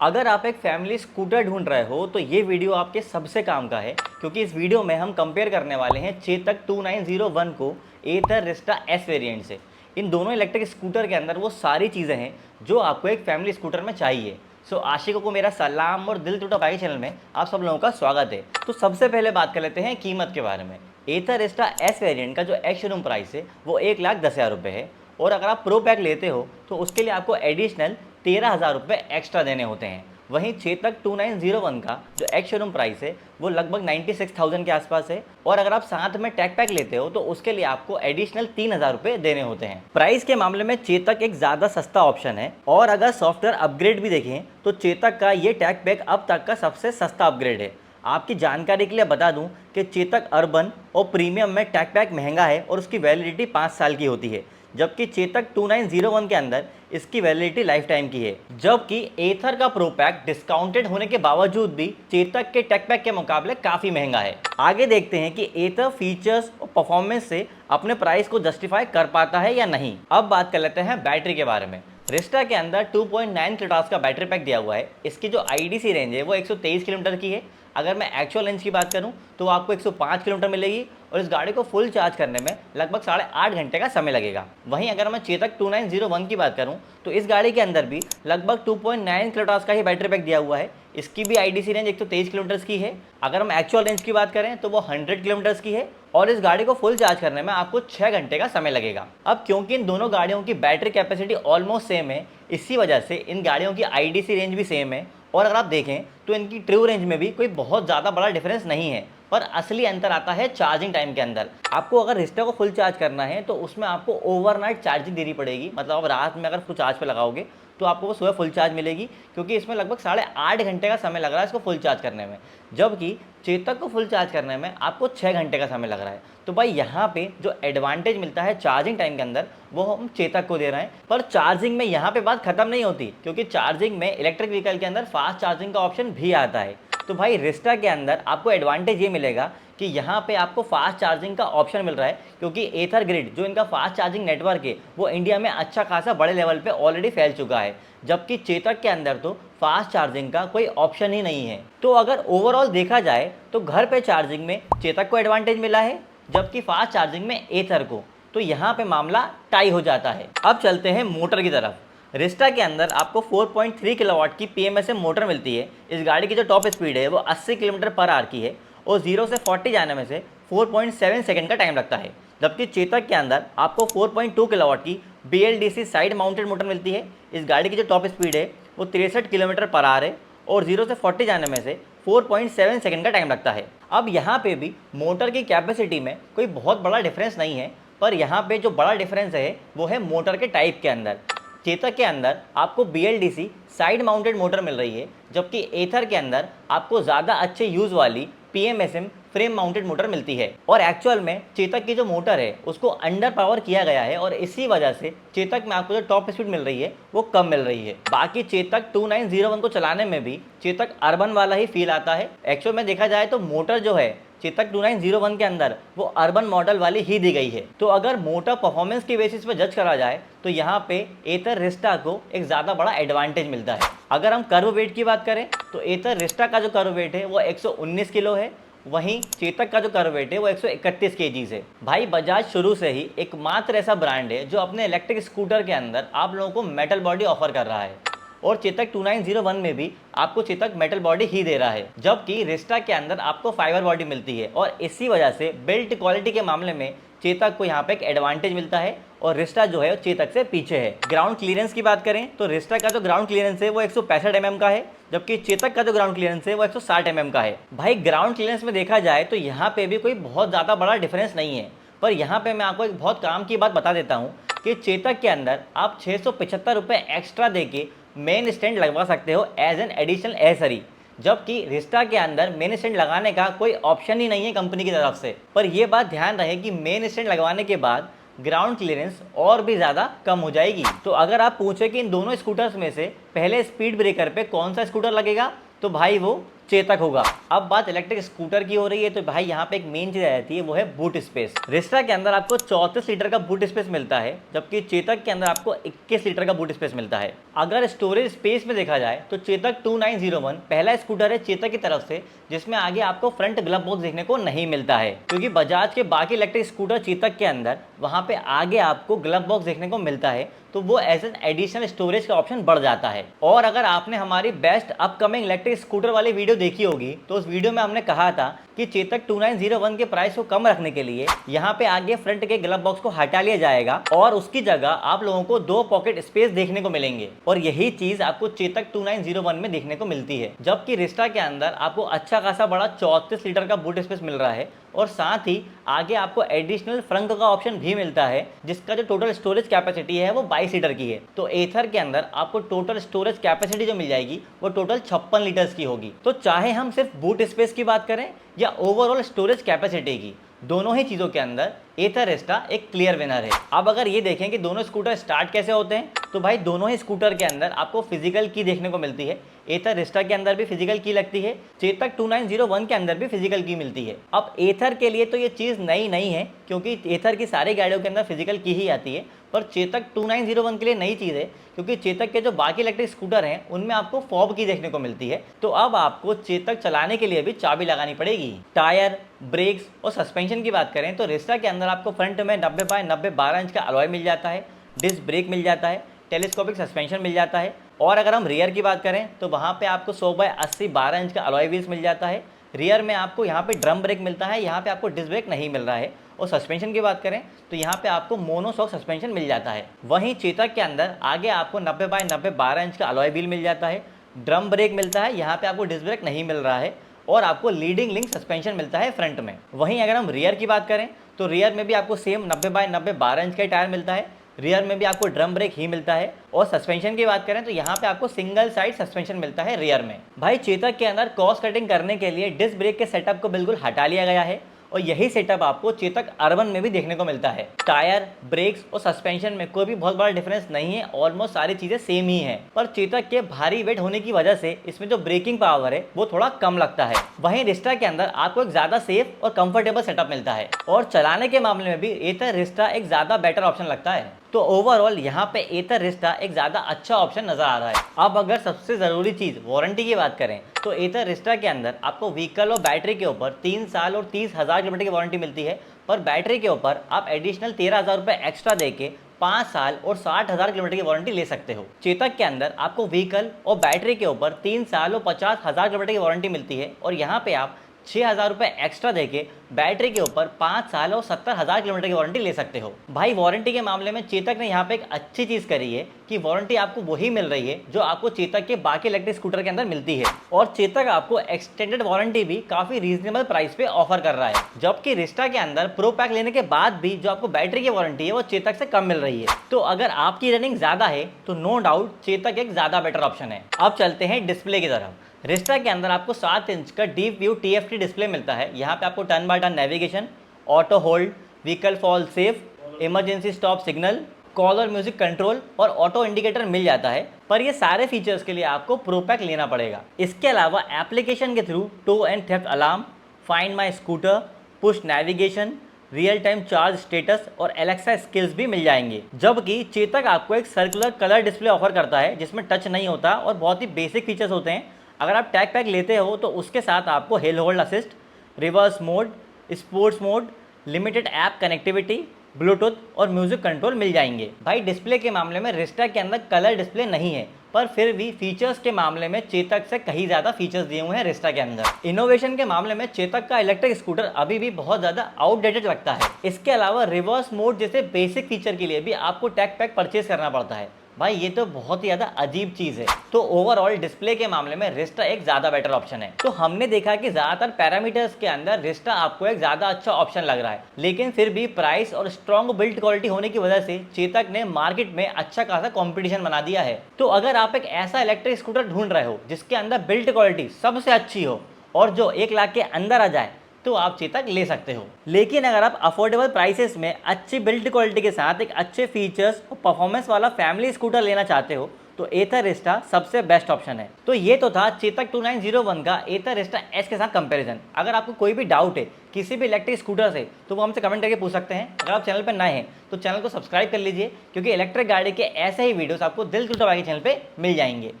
अगर आप एक फैमिली स्कूटर ढूंढ रहे हो तो ये वीडियो आपके सबसे काम का है, क्योंकि इस वीडियो में हम कंपेयर करने वाले हैं चेतक 2901 को एथर रिस्टा एस वेरिएंट से। इन दोनों इलेक्ट्रिक स्कूटर के अंदर वो सारी चीज़ें हैं जो आपको एक फैमिली स्कूटर में चाहिए। सो आशिकों को मेरा सलाम और दिल टूटा बाइक चैनल में आप सब लोगों का स्वागत है। तो सबसे पहले बात कर लेते हैं कीमत के बारे में। एथर रिस्टा एस वेरिएंट का जो एक्स शोरूम प्राइस है वो 1,10,000 रुपये है, और अगर आप प्रो पैक लेते हो तो उसके लिए आपको एडिशनल 13,000 रुपये एक्स्ट्रा देने होते हैं। वहीं चेतक 2901 का जो एक्स शोरूम प्राइस है वो लगभग 96,000 के आसपास है, और अगर आप साथ में टैग पैक लेते हो तो उसके लिए आपको एडिशनल 3,000 रुपये देने होते हैं। प्राइस के मामले में चेतक एक ज़्यादा सस्ता ऑप्शन है, और अगर सॉफ्टवेयर अपग्रेड भी देखें तो चेतक का ये टैग पैक अब तक का सबसे सस्ता अपग्रेड है। आपकी जानकारी के लिए बता दूं कि चेतक अर्बन और प्रीमियम में टैग पैक महंगा है और उसकी वैलिडिटी 5 साल की होती है, जबकि चेतक 2901 के अंदर इसकी वैलिडिटी लाइफ टाइम की है। जबकि एथर का प्रो पैक डिस्काउंटेड होने के बावजूद भी चेतक के टैग पैक के मुकाबले काफ़ी महंगा है। आगे देखते हैं कि एथर फीचर्स और परफॉर्मेंस से अपने प्राइस को जस्टिफाई कर पाता है या नहीं। अब बात कर लेते हैं बैटरी के बारे में। रिस्टा के अंदर 2.9 किलोवाट का बैटरी पैक दिया हुआ है। इसकी जो आईडीसी रेंज है वो 123 किलोमीटर की है। अगर मैं एक्चुअल रेंज की बात करूं तो आपको 105 किलोमीटर मिलेगी, और इस गाड़ी को फुल चार्ज करने में लगभग 8.5 घंटे का समय लगेगा। वहीं अगर मैं चेतक 2901 की बात करूं तो इस गाड़ी के अंदर भी लगभग 2.9 किलोवाट का ही बैटरी पैक दिया हुआ है। इसकी भी आईडीसी रेंज 123 किलोमीटर की है। अगर हम एक्चुअल रेंज की बात करें तो वो 100 किलोमीटर की है, और इस गाड़ी को फुल चार्ज करने में आपको 6 घंटे का समय लगेगा। अब क्योंकि इन दोनों गाड़ियों की बैटरी कैपेसिटी ऑलमोस्ट सेम है, इसी वजह से इन गाड़ियों की आईडीसी रेंज भी सेम है, और अगर आप देखें तो इनकी ट्रू रेंज में भी कोई बहुत ज़्यादा बड़ा डिफरेंस नहीं है। पर असली अंतर आता है चार्जिंग टाइम के अंदर। आपको अगर रिस्टा को फुल चार्ज करना है तो उसमें आपको ओवरनाइट चार्जिंग देनी पड़ेगी, मतलब आप रात में अगर फुल चार्ज पे लगाओगे तो आपको वो सुबह फुल चार्ज मिलेगी, क्योंकि इसमें लगभग 8.5 घंटे का समय लग रहा है इसको फुल चार्ज करने में, जबकि चेतक को फुल चार्ज करने में आपको 6 घंटे का समय लग रहा है। तो भाई यहाँ पे जो एडवांटेज मिलता है चार्जिंग टाइम के अंदर वो हम चेतक को दे रहे हैं। पर चार्जिंग में यहाँ पे बात खत्म नहीं होती, क्योंकि चार्जिंग में इलेक्ट्रिक व्हीकल के अंदर फास्ट चार्जिंग का ऑप्शन भी आता है। तो भाई रिस्टा के अंदर आपको एडवांटेज ये मिलेगा कि यहाँ पे आपको फास्ट चार्जिंग का ऑप्शन मिल रहा है, क्योंकि एथर ग्रिड जो इनका फास्ट चार्जिंग नेटवर्क है वो इंडिया में अच्छा खासा बड़े लेवल पे ऑलरेडी फैल चुका है, जबकि चेतक के अंदर तो फास्ट चार्जिंग का कोई ऑप्शन ही नहीं है। तो अगर ओवरऑल देखा जाए तो घर पे चार्जिंग में चेतक को एडवांटेज मिला है, जबकि फास्ट चार्जिंग में एथर को। तो यहाँ पे मामला टाई हो जाता है। अब चलते हैं मोटर की तरफ। रिस्टा के अंदर आपको 4.3 किलोवाट की पीएमएसएम मोटर मिलती है। इस गाड़ी की जो टॉप स्पीड है वो 80 किलोमीटर पर आवर की है, और 0 से 40 जाने में से 4.7 सेकंड का टाइम लगता है। जबकि चेतक के अंदर आपको 4.2 किलोवाट की BLDC साइड माउंटेड मोटर मिलती है। इस गाड़ी की जो टॉप स्पीड है वो 63 किलोमीटर पर आवर है, और 0 से 40 जाने में से 4.7 सेकंड का टाइम लगता है। अब यहाँ पे भी मोटर की कैपेसिटी में कोई बहुत बड़ा डिफरेंस नहीं है, पर यहाँ पे जो बड़ा डिफरेंस है वो है मोटर के टाइप के अंदर। चेतक के अंदर आपको BLDC साइड माउंटेड मोटर मिल रही है, जबकि एथर के अंदर आपको ज़्यादा अच्छे यूज़ वाली PMSM फ्रेम माउंटेड मोटर मिलती है। और एक्चुअल में चेतक की जो मोटर है उसको अंडर पावर किया गया है, और इसी वजह से चेतक में आपको जो टॉप स्पीड मिल रही है वो कम मिल रही है। बाकी चेतक 2901 को चलाने में भी चेतक अर्बन वाला ही फील आता है। एक्चुअल में देखा जाए तो मोटर जो है चेतक 2901 के अंदर वो अर्बन मॉडल वाली ही दी गई है। तो अगर मोटर परफॉर्मेंस की बेसिस पे जज करा जाए तो यहाँ पे एथर रिस्टा को एक ज़्यादा बड़ा एडवांटेज मिलता है। अगर हम कर्व वेट की बात करें तो एथर रिस्टा का जो कर्व वेट है वो 119 किलो है, वहीं चेतक का जो कर्व वेट है वो 131 केजीज है। भाई बजाज शुरू से ही एकमात्र ऐसा ब्रांड है जो अपने इलेक्ट्रिक स्कूटर के अंदर आप लोगों को मेटल बॉडी ऑफर कर रहा है, और चेतक 2901 में भी आपको चेतक मेटल बॉडी ही दे रहा है, जबकि रिस्टा के अंदर आपको फाइबर बॉडी मिलती है। और इसी वजह से बिल्ट क्वालिटी के मामले में चेतक को यहाँ पे एक एडवांटेज मिलता है, और रिस्टा जो है वो चेतक से पीछे है। ग्राउंड क्लियरेंस की बात करें तो रिस्टा का जो ग्राउंड क्लियरेंस है वो 165 mm का है, जबकि चेतक का जो ग्राउंड क्लियरेंस है वो 160 mm का है। भाई ग्राउंड क्लियरेंस में देखा जाए तो यहाँ पे भी कोई बहुत ज़्यादा बड़ा डिफरेंस नहीं है, पर यहाँ पे मैं आपको एक बहुत काम की बात बता देता हूँ कि चेतक के अंदर आप 675 रुपये एक्स्ट्रा देके मेन स्टैंड लगवा सकते हो एज एन एडिशनल एसेसरी, जबकि रिस्टा के अंदर मेन स्टैंड लगाने का कोई ऑप्शन ही नहीं है कंपनी की तरफ से। पर यह बात ध्यान रहे कि मेन स्टैंड लगवाने के बाद ग्राउंड क्लियरेंस और भी ज़्यादा कम हो जाएगी। तो अगर आप पूछे कि इन दोनों स्कूटर्स में से पहले स्पीड ब्रेकर पे कौन सा स्कूटर लगेगा, तो भाई वो चेतक होगा। अब बात इलेक्ट्रिक स्कूटर की हो रही है तो भाई यहाँ पे एक मेन चीज आ जाती है, वो है बूट स्पेस। रिस्टा के अंदर आपको 34 लीटर का बूट स्पेस मिलता है, जबकि चेतक के अंदर आपको 21 लीटर का बूट स्पेस मिलता है। अगर स्टोरेज स्पेस में देखा जाए तो चेतक 2901 पहला स्कूटर है चेतक की तरफ से जिसमें आगे आपको फ्रंट ग्लव बॉक्स देखने को नहीं मिलता है, क्योंकि बजाज के बाकी इलेक्ट्रिक स्कूटर चेतक के अंदर वहां पे आगे आपको ग्लव बॉक्स देखने को मिलता है, तो वो एज एन एडिशनल स्टोरेज का ऑप्शन बढ़ जाता है। और अगर आपने हमारी बेस्ट अपकमिंग इलेक्ट्रिक स्कूटर वाली वीडियो देखी होगी तो उस वीडियो में हमने कहा था कि चेतक 2901 के प्राइस को कम रखने के लिए यहाँ पे आगे फ्रंट के ग्लव बॉक्स को हटा लिया जाएगा और उसकी जगह आप लोगों को 2 पॉकेट स्पेस देखने को मिलेंगे, और यही चीज आपको चेतक 2901 में देखने को मिलती है। जबकि रिस्टा के अंदर आपको अच्छा खासा बड़ा 34 लीटर का बूट स्पेस मिल रहा है और साथ ही आगे आपको एडिशनल फ्रंट का ऑप्शन भी मिलता है, जिसका जो टोटल स्टोरेज कैपेसिटी है वो 22 लीटर की है। तो एथर के अंदर आपको टोटल स्टोरेज कैपेसिटी जो मिल जाएगी वो टोटल 56 लीटर्स की होगी। तो चाहे हम सिर्फ बूट स्पेस की बात करें या ओवरऑल स्टोरेज कैपेसिटी की, दोनों ही चीजों के अंदर एथर रिस्टा एक क्लियर विनर है। अब अगर ये देखें कि दोनों स्कूटर स्टार्ट कैसे होते हैं, तो भाई दोनों ही स्कूटर के अंदर आपको फिजिकल की देखने को मिलती है। एथर रिस्टा के अंदर भी फिजिकल की लगती है, चेतक 2901 के अंदर भी फिजिकल की मिलती है। अब एथर के लिए तो ये चीज़ नई नहीं है, क्योंकि एथर की सारी गाड़ियों के अंदर फिजिकल की ही आती है, पर चेतक 2901 के लिए नई चीज़ है, क्योंकि चेतक के जो बाकी इलेक्ट्रिक स्कूटर हैं उनमें आपको फॉब की देखने को मिलती है। तो अब आपको चेतक चलाने के लिए भी चाबी लगानी पड़ेगी। टायर, ब्रेक्स और सस्पेंशन की बात करें तो रिस्टा के अंदर आपको फ्रंट में 90 बाय 90 12 इंच का अलॉय मिल जाता है, डिस्क ब्रेक मिल जाता है, टेलीस्कोपिक सस्पेंशन मिल जाता है। और अगर हम रियर की बात करें तो वहाँ पे आपको 100 बाय 80 12 इंच का अलॉय व्हील्स मिल जाता है। रियर में आपको यहाँ पे ड्रम ब्रेक मिलता है, यहाँ पे आपको डिस्क ब्रेक नहीं मिल रहा है। और सस्पेंशन की बात करें तो यहाँ पे आपको मोनोशॉक सस्पेंशन मिल जाता है। वहीं चेतक के अंदर आगे आपको 90 बाय 90 12 इंच का अलॉय व्हील मिल जाता है, ड्रम ब्रेक मिलता है, यहाँ पे आपको डिस्क ब्रेक नहीं मिल रहा है, और आपको लीडिंग लिंक सस्पेंशन मिलता है फ्रंट में। वहीं अगर हम रियर की बात करें तो रियर में भी आपको सेम 90 बाय 90 12 इंच का टायर मिलता है, रियर में भी आपको ड्रम ब्रेक ही मिलता है। और सस्पेंशन की बात करें तो यहाँ पे आपको सिंगल साइड सस्पेंशन मिलता है रियर में। भाई चेतक के अंदर कॉस्ट कटिंग करने के लिए डिस्क ब्रेक के सेटअप को बिल्कुल हटा लिया गया है, और यही सेटअप आपको चेतक अर्बन में भी देखने को मिलता है। टायर, ब्रेक्स और सस्पेंशन में कोई भी बहुत बड़ा डिफरेंस नहीं है, ऑलमोस्ट सारी चीजें सेम ही हैं, पर चेतक के भारी वेट होने की वजह से इसमें जो ब्रेकिंग पावर है वो थोड़ा कम लगता है। वहीं रिस्टा के अंदर आपको एक ज्यादा सेफ और कंफर्टेबल सेटअप मिलता है, और चलाने के मामले में भी एथर रिस्टा एक ज्यादा बेटर ऑप्शन लगता है। तो ओवरऑल यहाँ पे एथर रिस्टा एक ज़्यादा अच्छा ऑप्शन नज़र आ रहा है। अब अगर सबसे ज़रूरी चीज़ वारंटी की बात करें तो एथर रिस्टा के अंदर आपको व्हीकल और बैटरी के ऊपर 3 साल और 30,000 किलोमीटर की वारंटी मिलती है, पर बैटरी के ऊपर आप एडिशनल 13,000 रुपये एक्स्ट्रा देके 5 साल और 60,000 किलोमीटर की वारंटी ले सकते हो। चेतक के अंदर आपको व्हीकल और बैटरी के ऊपर 3 साल और 50,000 किलोमीटर की वारंटी मिलती है, और यहाँ पे आप 6,000 रुपये एक्स्ट्रा देके बैटरी के ऊपर 5 साल और 70,000 किलोमीटर की वारंटी ले सकते हो। भाई वारंटी के मामले में चेतक ने यहाँ पे एक अच्छी चीज़ करी है कि वारंटी आपको वही मिल रही है जो आपको चेतक के बाकी इलेक्ट्रिक स्कूटर के अंदर मिलती है, और चेतक आपको एक्सटेंडेड वारंटी भी काफ़ी रीजनेबल प्राइस पे ऑफर कर रहा है। जबकि रिस्टा के अंदर प्रो पैक लेने के बाद भी जो आपको बैटरी की वारंटी है वो चेतक से कम मिल रही है। तो अगर आपकी रनिंग ज़्यादा है तो नो डाउट चेतक एक ज़्यादा बेटर ऑप्शन है। अब चलते हैं डिस्प्ले की तरफ। रिस्टा के अंदर आपको 7 इंच का डीप व्यू TFT डिस्प्ले मिलता है। यहाँ पे आपको turn by turn navigation, auto hold, vehicle fall safe, emergency stop signal, call और म्यूजिक कंट्रोल और ऑटो इंडिकेटर मिल जाता है, पर ये सारे फीचर्स के लिए आपको प्रो पैक लेना पड़ेगा। इसके अलावा एप्लीकेशन के through tow and theft alarm, find my scooter, push navigation, real time charge status और एलेक्सा स्किल्स भी मिल जाएंगे। जबकि चेतक आपको एक सर्कुलर कलर डिस्प्ले ऑफर करता है जिसमें टच नहीं होता और बहुत ही बेसिक फीचर्स होते हैं। अगर आप टैग पैक लेते हो तो उसके साथ आपको hill hold assist, reverse mode, sports mode, limited app connectivity, Bluetooth और म्यूजिक कंट्रोल मिल जाएंगे। भाई डिस्प्ले के मामले में रिस्टा के अंदर कलर डिस्प्ले नहीं है, पर फिर भी फीचर्स के मामले में चेतक से कहीं ज़्यादा फीचर्स दिए हुए हैं रिस्टा के अंदर। इनोवेशन के मामले में चेतक का इलेक्ट्रिक स्कूटर अभी भी बहुत ज़्यादा आउटडेटेड लगता है। इसके अलावा रिवर्स मोड जैसे बेसिक फीचर के लिए भी आपको टैग पैक परचेज करना पड़ता है। भाई ये तो बहुत ही ज़्यादा अजीब चीज़ है। तो ओवरऑल डिस्प्ले के मामले में रिस्टा एक ज़्यादा बेटर ऑप्शन है। तो हमने देखा कि ज़्यादातर पैरामीटर्स के अंदर रिस्टा आपको एक ज़्यादा अच्छा ऑप्शन लग रहा है, लेकिन फिर भी प्राइस और स्ट्रॉन्ग बिल्ड क्वालिटी होने की वजह से चेतक ने मार्केट में अच्छा खासा कॉम्पिटिशन बना दिया है। तो अगर आप एक ऐसा इलेक्ट्रिक स्कूटर ढूंढ रहे हो जिसके अंदर बिल्ड क्वालिटी सबसे अच्छी हो और जो 1 लाख के अंदर आ जाए, तो आप चेतक ले सकते हो। लेकिन अगर आप अफोर्डेबल प्राइसेस में अच्छी बिल्ड क्वालिटी के साथ एक अच्छे फीचर्स और परफॉर्मेंस वाला फैमिली स्कूटर लेना चाहते हो, तो एथर रिस्टा सबसे बेस्ट ऑप्शन है। तो ये तो था चेतक 2901 का एथर रिस्टा एस के साथ कंपैरिजन। अगर आपको कोई भी डाउट है किसी भी इलेक्ट्रिक स्कूटर से तो वो हमसे कमेंट करके पूछ सकते हैं। अगर आप चैनल पर नए हैं तो चैनल को सब्सक्राइब कर लीजिए, क्योंकि इलेक्ट्रिक गाड़ी के ऐसे ही वीडियोस आपको दिल टू दबा के चैनल पे मिल जाएंगे।